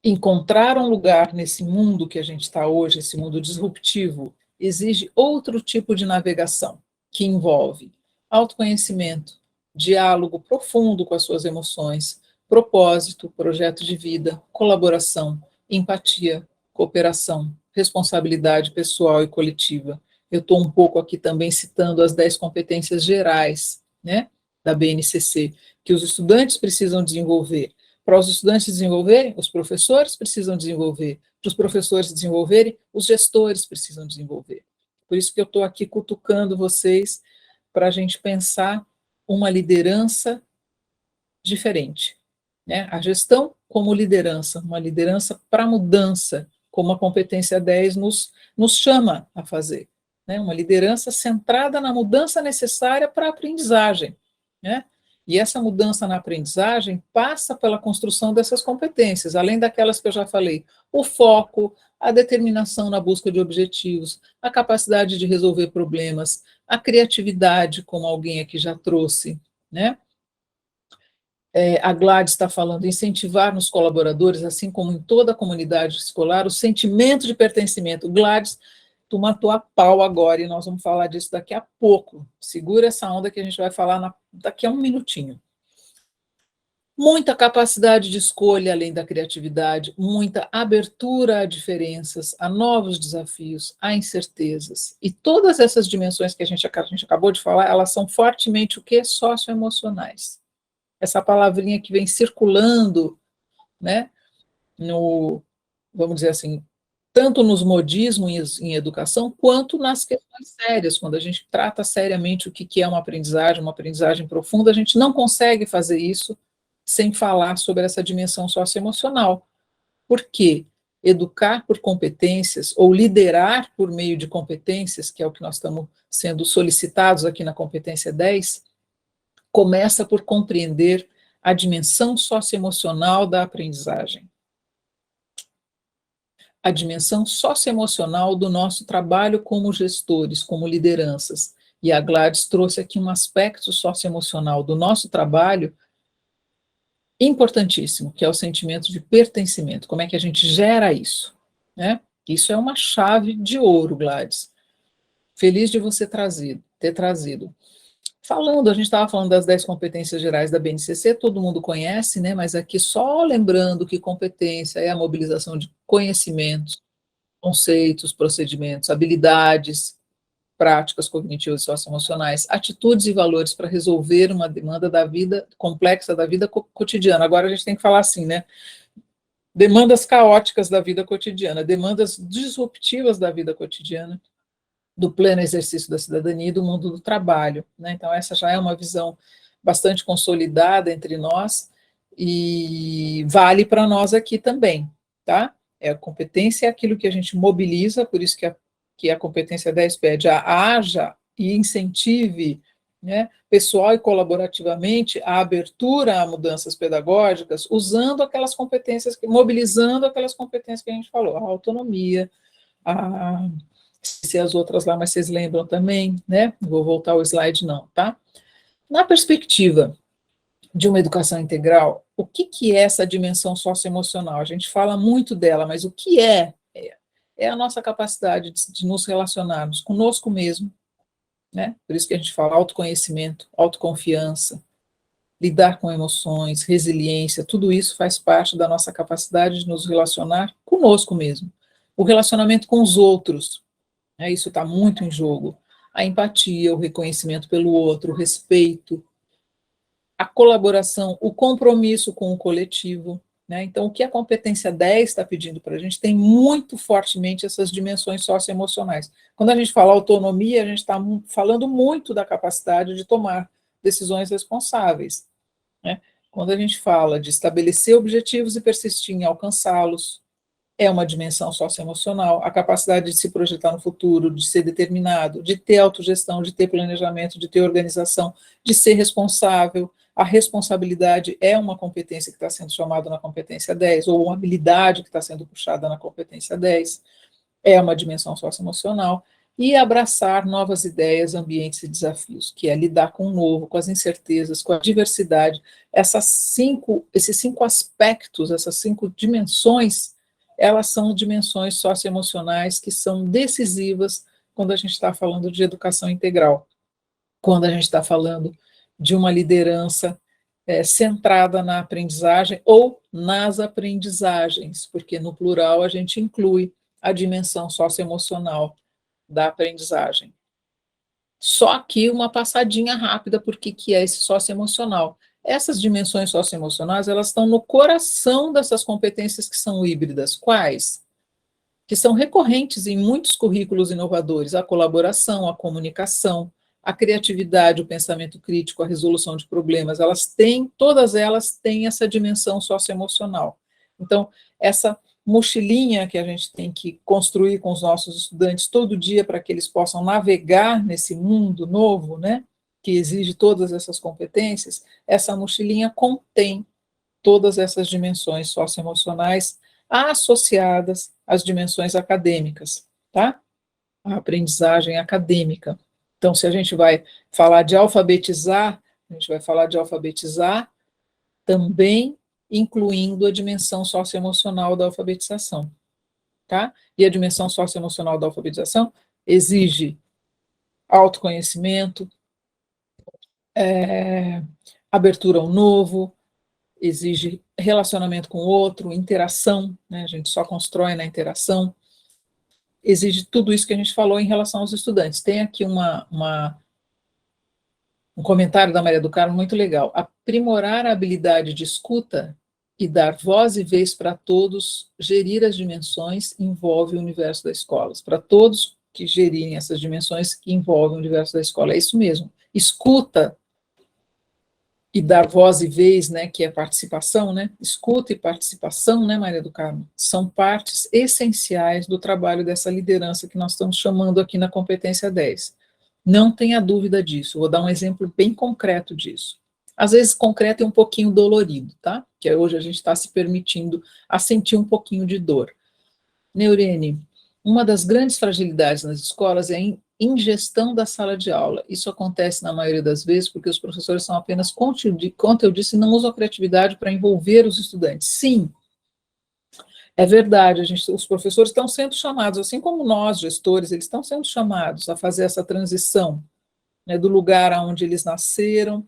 encontrar um lugar nesse mundo que a gente está hoje, esse mundo disruptivo, exige outro tipo de navegação, que envolve autoconhecimento, diálogo profundo com as suas emoções, propósito, projeto de vida, colaboração, empatia, cooperação, responsabilidade pessoal e coletiva. Eu estou um pouco aqui também citando as 10 competências gerais, né, da BNCC, que os estudantes precisam desenvolver. Para os estudantes desenvolverem, os professores precisam desenvolver. Para os professores desenvolverem, os gestores precisam desenvolver. Por isso que eu estou aqui cutucando vocês para a gente pensar uma liderança diferente, né? A gestão como liderança, uma liderança para mudança, como a competência 10 nos chama a fazer, né? Uma liderança centrada na mudança necessária para a aprendizagem, né? E essa mudança na aprendizagem passa pela construção dessas competências, além daquelas que eu já falei, o foco, a determinação na busca de objetivos, a capacidade de resolver problemas, a criatividade, como alguém aqui já trouxe, né? A Gladys está falando, incentivar nos colaboradores, assim como em toda a comunidade escolar, o sentimento de pertencimento. Gladys, tu matou a pau agora, e nós vamos falar disso daqui a pouco. Segura essa onda que a gente vai falar daqui a um minutinho. Muita capacidade de escolha, além da criatividade, muita abertura a diferenças, a novos desafios, a incertezas. E todas essas dimensões que a gente acabou de falar, elas são fortemente o quê? Socioemocionais. Essa palavrinha que vem circulando, né, vamos dizer assim, tanto nos modismos em educação, quanto nas questões sérias, quando a gente trata seriamente o que é uma aprendizagem profunda, a gente não consegue fazer isso sem falar sobre essa dimensão socioemocional. Por quê? Educar por competências, ou liderar por meio de competências, que é o que nós estamos sendo solicitados aqui na competência 10, começa por compreender a dimensão socioemocional da aprendizagem. A dimensão socioemocional do nosso trabalho como gestores, como lideranças. E a Gladys trouxe aqui um aspecto socioemocional do nosso trabalho importantíssimo, que é o sentimento de pertencimento. Como é que a gente gera isso, né? Isso é uma chave de ouro, Gladys. Feliz de você ter trazido. A gente estava falando das 10 competências gerais da BNCC, todo mundo conhece, né? Mas aqui só lembrando que competência é a mobilização de conhecimentos, conceitos, procedimentos, habilidades, práticas cognitivas e socioemocionais, atitudes e valores para resolver uma demanda da vida complexa, da vida cotidiana. Agora a gente tem que falar assim, né? Demandas caóticas da vida cotidiana, demandas disruptivas da vida cotidiana, do pleno exercício da cidadania e do mundo do trabalho, né? Então, essa já é uma visão bastante consolidada entre nós e vale para nós aqui também, tá? A competência é aquilo que a gente mobiliza, por isso que a competência 10 pede haja e incentive, né, pessoal e colaborativamente a abertura a mudanças pedagógicas, usando aquelas competências, mobilizando aquelas competências que a gente falou, a autonomia, se as outras lá, mas vocês lembram também, né? Não vou voltar ao slide não, tá? Na perspectiva de uma educação integral, o que é essa dimensão socioemocional? A gente fala muito dela, mas o que é? É a nossa capacidade de nos relacionarmos conosco mesmo, né? Por isso que a gente fala autoconhecimento, autoconfiança, lidar com emoções, resiliência, tudo isso faz parte da nossa capacidade de nos relacionar conosco mesmo. O relacionamento com os outros, isso está muito em jogo. A empatia, o reconhecimento pelo outro, o respeito, a colaboração, o compromisso com o coletivo, né? Então, o que a competência 10 está pedindo para a gente tem muito fortemente essas dimensões socioemocionais. Quando a gente fala autonomia, a gente está falando muito da capacidade de tomar decisões responsáveis, né? Quando a gente fala de estabelecer objetivos e persistir em alcançá-los, é uma dimensão socioemocional, a capacidade de se projetar no futuro, de ser determinado, de ter autogestão, de ter planejamento, de ter organização, de ser responsável. A responsabilidade é uma competência que está sendo chamada na competência 10, ou uma habilidade que está sendo puxada na competência 10, é uma dimensão socioemocional. e abraçar novas ideias, ambientes e desafios, que é lidar com o novo, com as incertezas, com a diversidade. Esses cinco aspectos, essas 5 dimensões, elas são dimensões socioemocionais que são decisivas quando a gente está falando de educação integral, quando a gente está falando de uma liderança centrada na aprendizagem ou nas aprendizagens, porque no plural a gente inclui a dimensão socioemocional da aprendizagem. Só aqui uma passadinha rápida por que é esse socioemocional. Essas dimensões socioemocionais, elas estão no coração dessas competências que são híbridas. Quais? Que são recorrentes em muitos currículos inovadores: a colaboração, a comunicação, a criatividade, o pensamento crítico, a resolução de problemas. Todas elas têm essa dimensão socioemocional. Então, essa mochilinha que a gente tem que construir com os nossos estudantes todo dia para que eles possam navegar nesse mundo novo, né, que exige todas essas competências, essa mochilinha contém todas essas dimensões socioemocionais associadas às dimensões acadêmicas, tá? A aprendizagem acadêmica. Então, se a gente vai falar de alfabetizar, a gente vai falar de alfabetizar também incluindo a dimensão socioemocional da alfabetização, tá? E a dimensão socioemocional da alfabetização exige autoconhecimento, abertura ao novo, exige relacionamento com o outro, interação, né? A gente só constrói na interação, exige tudo isso que a gente falou em relação aos estudantes. Tem aqui um comentário da Maria do Carmo muito legal. Aprimorar a habilidade de escuta e dar voz e vez para todos, gerir as dimensões envolve o universo da escola. Para todos que gerirem essas dimensões que envolvem o universo da escola. É isso mesmo. Escuta e dar voz e vez, né, que é participação, né? Escuta e participação, né, Maria do Carmo, são partes essenciais do trabalho dessa liderança que nós estamos chamando aqui na competência 10. Não tenha dúvida disso. Vou dar um exemplo bem concreto disso. Às vezes concreto é um pouquinho dolorido, tá? Que hoje a gente está se permitindo a sentir um pouquinho de dor. Neurene, uma das grandes fragilidades nas escolas é a ingestão da sala de aula. Isso acontece na maioria das vezes porque os professores são apenas conteudistas e não usam a criatividade para envolver os estudantes. Sim, é verdade, os professores estão sendo chamados, assim como nós, gestores, eles estão sendo chamados a fazer essa transição, né, do lugar onde eles nasceram,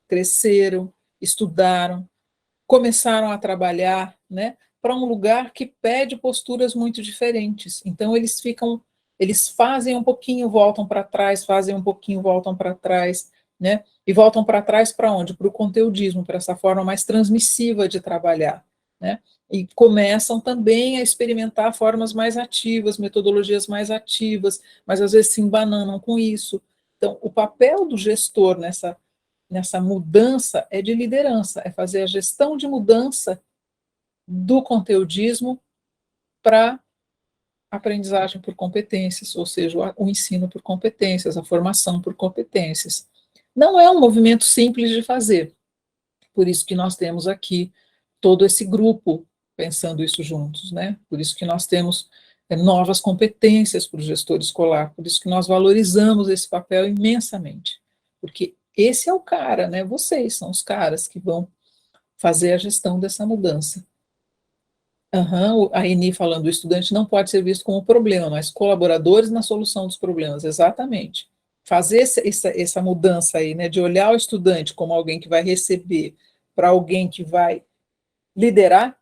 cresceram, estudaram, começaram a trabalhar, né, para um lugar que pede posturas muito diferentes. Então, eles fazem um pouquinho, voltam para trás, fazem um pouquinho, voltam para trás, né, e voltam para trás para onde? Para o conteudismo, para essa forma mais transmissiva de trabalhar, né, e começam também a experimentar formas mais ativas, metodologias mais ativas, mas às vezes se embananam com isso. Então, o papel do gestor nessa mudança é de liderança, é fazer a gestão de mudança do conteudismo para aprendizagem por competências, ou seja, o ensino por competências, a formação por competências. Não é um movimento simples de fazer, por isso que nós temos aqui todo esse grupo pensando isso juntos, né? Por isso que nós temos novas competências para o gestor escolar, por isso que nós valorizamos esse papel imensamente, porque esse é o cara, né? Vocês são os caras que vão fazer a gestão dessa mudança. A Eni falando, o estudante não pode ser visto como problema, mas colaboradores na solução dos problemas, exatamente. Fazer essa mudança aí, né, de olhar o estudante como alguém que vai receber, para alguém que vai liderar,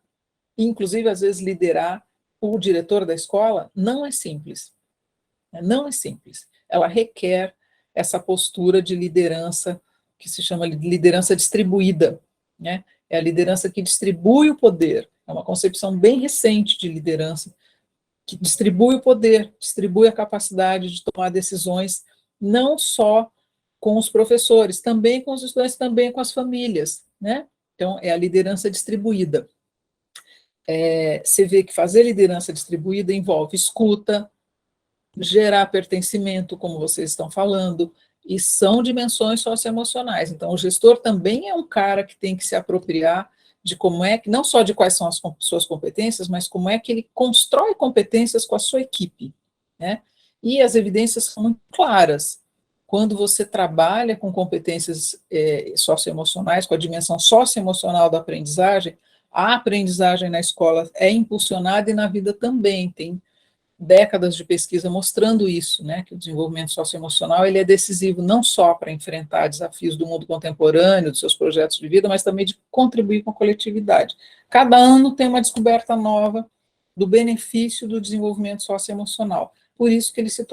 inclusive às vezes liderar o diretor da escola, não é simples. Não é simples. Ela requer essa postura de liderança, que se chama de liderança distribuída, né? É a liderança que distribui o poder. É uma concepção bem recente de liderança, que distribui o poder, distribui a capacidade de tomar decisões, não só com os professores, também com os estudantes, também com as famílias, né? Então, é a liderança distribuída. Você vê que fazer liderança distribuída envolve escuta, gerar pertencimento, como vocês estão falando, e são dimensões socioemocionais. Então, o gestor também é um cara que tem que se apropriar de como é que, não só de quais são as suas competências, mas como é que ele constrói competências com a sua equipe, né? E as evidências são muito claras. Quando você trabalha com competências socioemocionais, com a dimensão socioemocional da aprendizagem, a aprendizagem na escola é impulsionada e na vida também. Tem décadas de pesquisa mostrando isso, né, que o desenvolvimento socioemocional ele é decisivo não só para enfrentar desafios do mundo contemporâneo, dos seus projetos de vida, mas também de contribuir com a coletividade. Cada ano tem uma descoberta nova do benefício do desenvolvimento socioemocional. Por isso que ele se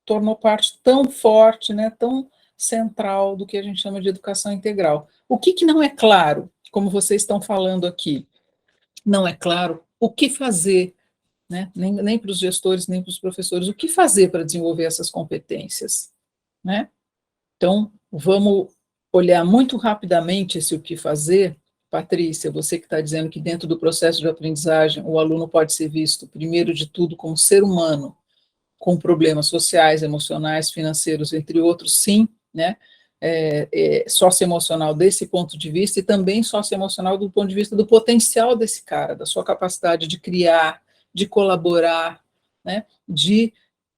tornou parte tão forte, né, tão central do que a gente chama de educação integral. O que não é claro, como vocês estão falando aqui, não é claro o que fazer, né? Nem para os gestores, nem para os professores, o que fazer para desenvolver essas competências, né? Então, vamos olhar muito rapidamente esse o que fazer. Patrícia, você que está dizendo que dentro do processo de aprendizagem o aluno pode ser visto, primeiro de tudo, como ser humano, com problemas sociais, emocionais, financeiros, entre outros, sim, né? Socioemocional desse ponto de vista e também socioemocional do ponto de vista do potencial desse cara, da sua capacidade de criar, de colaborar, né, de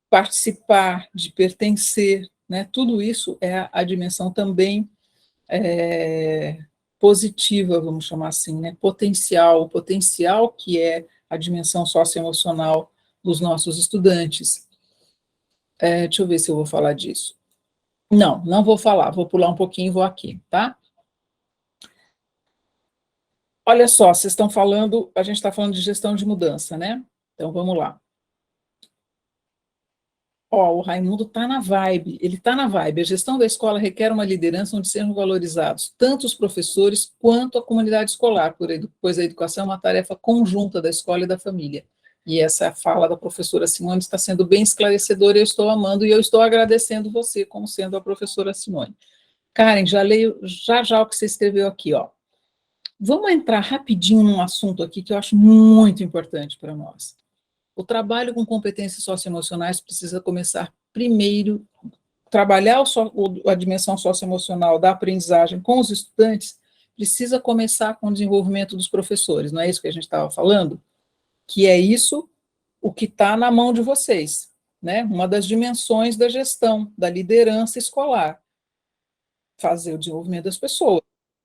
participar, de pertencer, né, tudo isso é a dimensão também positiva, vamos chamar assim, né, potencial, o potencial que é a dimensão socioemocional dos nossos estudantes. Deixa eu ver se eu vou falar disso. Não vou falar, vou pular um pouquinho e vou aqui, tá? Olha só, vocês estão falando, a gente está falando de gestão de mudança, né? Então vamos lá. Ó, o Raimundo está na vibe, ele está na vibe. A gestão da escola requer uma liderança onde sejam valorizados tanto os professores quanto a comunidade escolar, pois a educação é uma tarefa conjunta da escola e da família. E essa fala da professora Simone está sendo bem esclarecedora, eu estou amando e eu estou agradecendo você como sendo a professora Simone. Karen, já leio já o que você escreveu aqui, ó. Vamos entrar rapidinho num assunto aqui que eu acho muito importante para nós. O trabalho com competências socioemocionais precisa começar primeiro, trabalhar a dimensão socioemocional da aprendizagem com os estudantes precisa começar com o desenvolvimento dos professores, não é isso que a gente estava falando? Que é isso o que está na mão de vocês, né? Uma das dimensões da gestão, da liderança escolar, fazer o desenvolvimento das pessoas,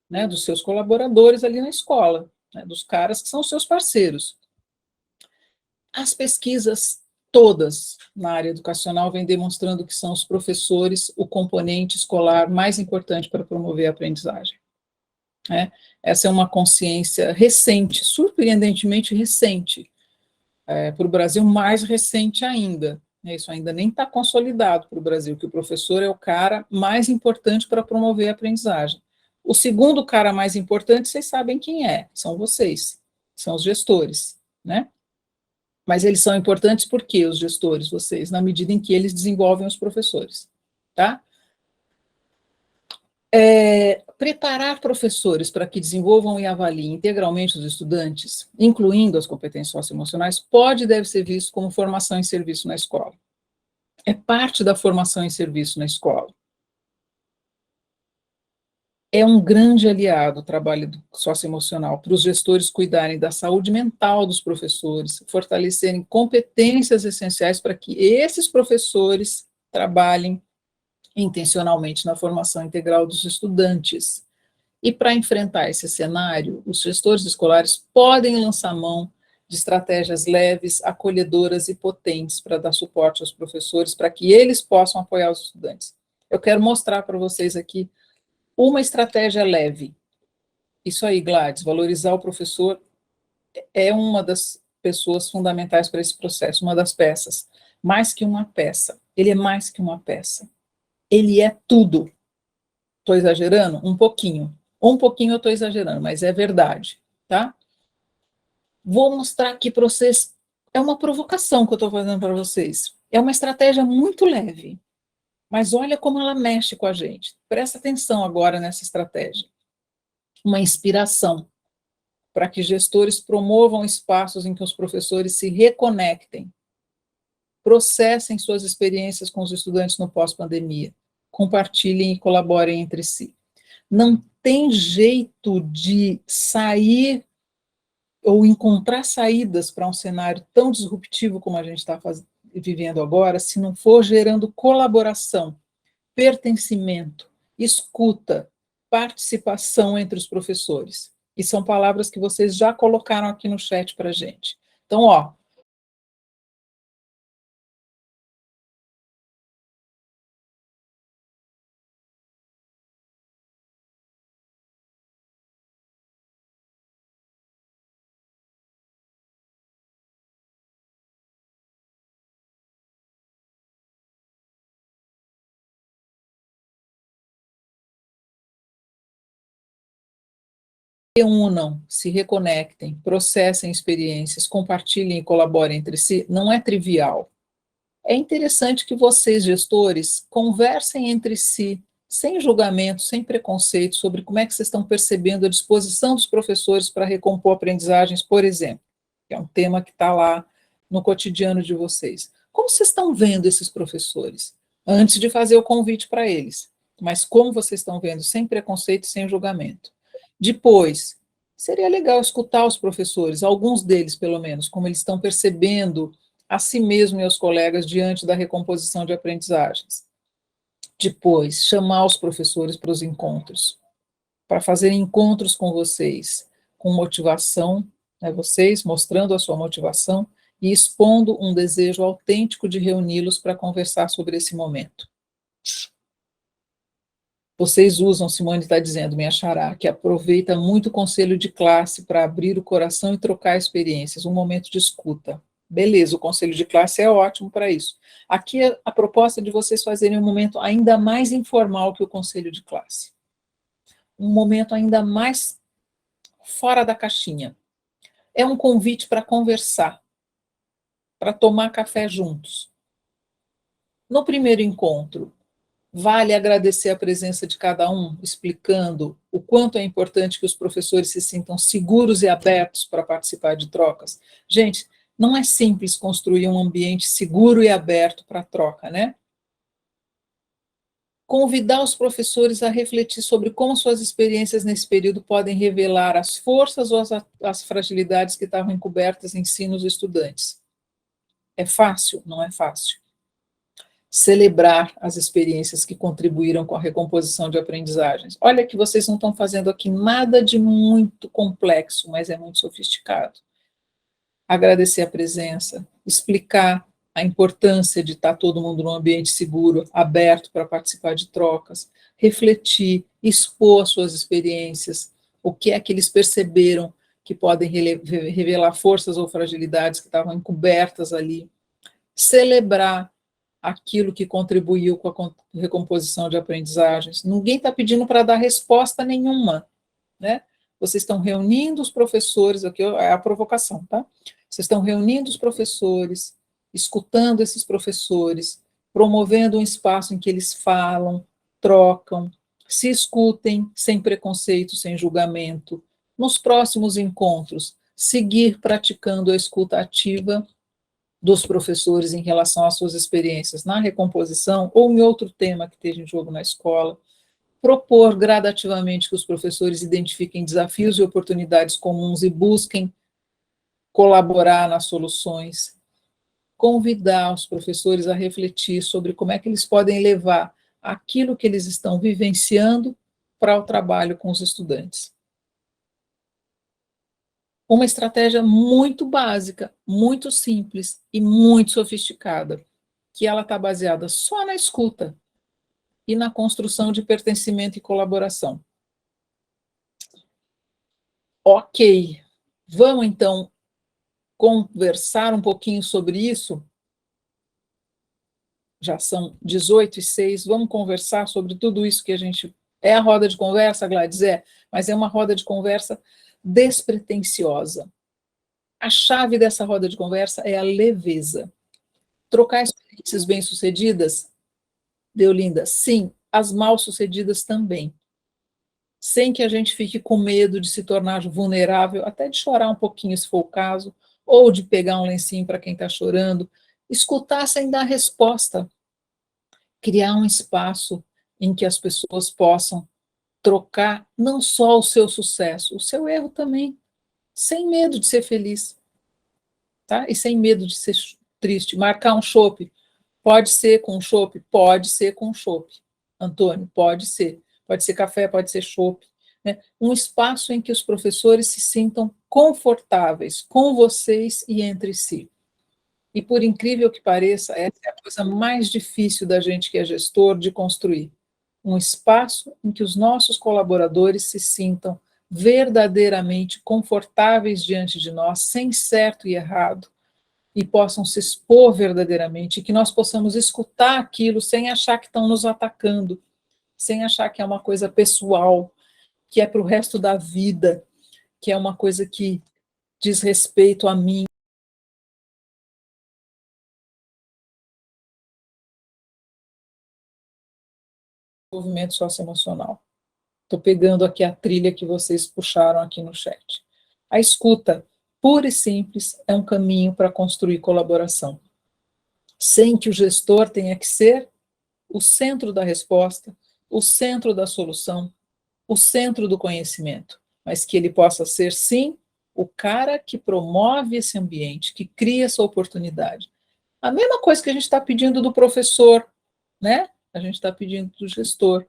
né? Dos seus colaboradores ali na escola, né? Dos caras que são seus parceiros. As pesquisas todas na área educacional vêm demonstrando que são os professores o componente escolar mais importante para promover a aprendizagem. Essa é uma consciência recente, surpreendentemente recente, para o Brasil mais recente ainda. Isso ainda nem está consolidado para o Brasil, que o professor é o cara mais importante para promover a aprendizagem. O segundo cara mais importante, vocês sabem quem é, são vocês, são os gestores, né? Mas eles são importantes porque os gestores, vocês, na medida em que eles desenvolvem os professores, tá? Preparar professores para que desenvolvam e avaliem integralmente os estudantes, incluindo as competências socioemocionais, pode e deve ser visto como formação em serviço na escola. É parte da formação em serviço na escola. É um grande aliado o trabalho socioemocional para os gestores cuidarem da saúde mental dos professores, fortalecerem competências essenciais para que esses professores trabalhem intencionalmente na formação integral dos estudantes. E para enfrentar esse cenário, os gestores escolares podem lançar mão de estratégias leves, acolhedoras e potentes para dar suporte aos professores, para que eles possam apoiar os estudantes. Eu quero mostrar para vocês aqui uma estratégia leve. Isso aí, Gladys, valorizar o professor é uma das pessoas fundamentais para esse processo, uma das peças. Mais que uma peça. Ele é mais que uma peça. Ele é tudo. Estou exagerando? Um pouquinho. Um pouquinho eu estou exagerando, mas é verdade, tá? Vou mostrar aqui para vocês. É uma provocação que eu estou fazendo para vocês. É uma estratégia muito leve. Mas olha como ela mexe com a gente. Presta atenção agora nessa estratégia. Uma inspiração para que gestores promovam espaços em que os professores se reconectem, processem suas experiências com os estudantes no pós-pandemia, compartilhem e colaborem entre si. Não tem jeito de sair ou encontrar saídas para um cenário tão disruptivo como a gente está vivendo agora se não for gerando colaboração, pertencimento, escuta, participação entre os professores. E são palavras que vocês já colocaram aqui no chat para a gente. Então, ó, reúnam, se reconectem, processem experiências, compartilhem e colaborem entre si, não é trivial. É interessante que vocês, gestores, conversem entre si, sem julgamento, sem preconceito, sobre como é que vocês estão percebendo a disposição dos professores para recompor aprendizagens, por exemplo, que é um tema que está lá no cotidiano de vocês. Como vocês estão vendo esses professores? Antes de fazer o convite para eles. Mas como vocês estão vendo, sem preconceito, sem julgamento. Depois, seria legal escutar os professores, alguns deles, pelo menos, como eles estão percebendo a si mesmo e aos colegas diante da recomposição de aprendizagens. Depois, chamar os professores para os encontros, para fazerem encontros com vocês, com motivação, né, vocês mostrando a sua motivação e expondo um desejo autêntico de reuni-los para conversar sobre esse momento. Vocês usam, Simone está dizendo, minha xará, que aproveita muito o conselho de classe para abrir o coração e trocar experiências, um momento de escuta. Beleza, o conselho de classe é ótimo para isso. Aqui a proposta de vocês fazerem um momento ainda mais informal que o conselho de classe. Um momento ainda mais fora da caixinha. É um convite para conversar, para tomar café juntos. No primeiro encontro, vale agradecer a presença de cada um, explicando o quanto é importante que os professores se sintam seguros e abertos para participar de trocas. Gente, não é simples construir um ambiente seguro e aberto para troca, né? Convidar os professores a refletir sobre como suas experiências nesse período podem revelar as forças ou as fragilidades que estavam encobertas em si nos estudantes. É fácil? Não é fácil. Celebrar as experiências que contribuíram com a recomposição de aprendizagens. Olha que vocês não estão fazendo aqui nada de muito complexo, mas é muito sofisticado. Agradecer a presença, explicar a importância de estar todo mundo num ambiente seguro, aberto para participar de trocas, refletir, expor as suas experiências, o que é que eles perceberam que podem revelar forças ou fragilidades que estavam encobertas ali, celebrar aquilo que contribuiu com a recomposição de aprendizagens. Ninguém está pedindo para dar resposta nenhuma, né? Vocês estão reunindo os professores, aqui é a provocação, tá? Vocês estão reunindo os professores, escutando esses professores, promovendo um espaço em que eles falam, trocam, se escutem sem preconceito, sem julgamento. Nos próximos encontros, seguir praticando a escuta ativa dos professores em relação às suas experiências na recomposição ou em outro tema que esteja em jogo na escola, propor gradativamente que os professores identifiquem desafios e oportunidades comuns e busquem colaborar nas soluções, convidar os professores a refletir sobre como é que eles podem levar aquilo que eles estão vivenciando para o trabalho com os estudantes. Uma estratégia muito básica, muito simples e muito sofisticada, que ela está baseada só na escuta e na construção de pertencimento e colaboração. Ok, vamos então conversar um pouquinho sobre isso? Já são 18h06, vamos conversar sobre tudo isso que a gente... É a roda de conversa, Gladys? É, mas é uma roda de conversa despretensiosa. A chave dessa roda de conversa é a leveza. Trocar experiências bem-sucedidas, Deolinda, sim, as mal-sucedidas também. Sem que a gente fique com medo de se tornar vulnerável, até de chorar um pouquinho, se for o caso, ou de pegar um lencinho para quem está chorando, escutar sem dar resposta, criar um espaço em que as pessoas possam trocar não só o seu sucesso, o seu erro também, sem medo de ser feliz, tá? E sem medo de ser triste. Marcar um chopp, pode ser com chopp? Pode ser com chopp. Antônio, pode ser. Pode ser café, pode ser chopp. Né? Um espaço em que os professores se sintam confortáveis com vocês e entre si. E por incrível que pareça, essa é a coisa mais difícil da gente que é gestor de construir. Um espaço em que os nossos colaboradores se sintam verdadeiramente confortáveis diante de nós, sem certo e errado, e possam se expor verdadeiramente, e que nós possamos escutar aquilo sem achar que estão nos atacando, sem achar que é uma coisa pessoal, que é para o resto da vida, que é uma coisa que diz respeito a mim. Desenvolvimento socioemocional. Estou pegando aqui a trilha que vocês puxaram aqui no chat. A escuta, pura e simples, é um caminho para construir colaboração, sem que o gestor tenha que ser o centro da resposta, o centro da solução, o centro do conhecimento, mas que ele possa ser, sim, o cara que promove esse ambiente, que cria essa oportunidade. A mesma coisa que a gente está pedindo do professor, né? A gente está pedindo do gestor,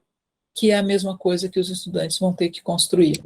que é a mesma coisa que os estudantes vão ter que construir.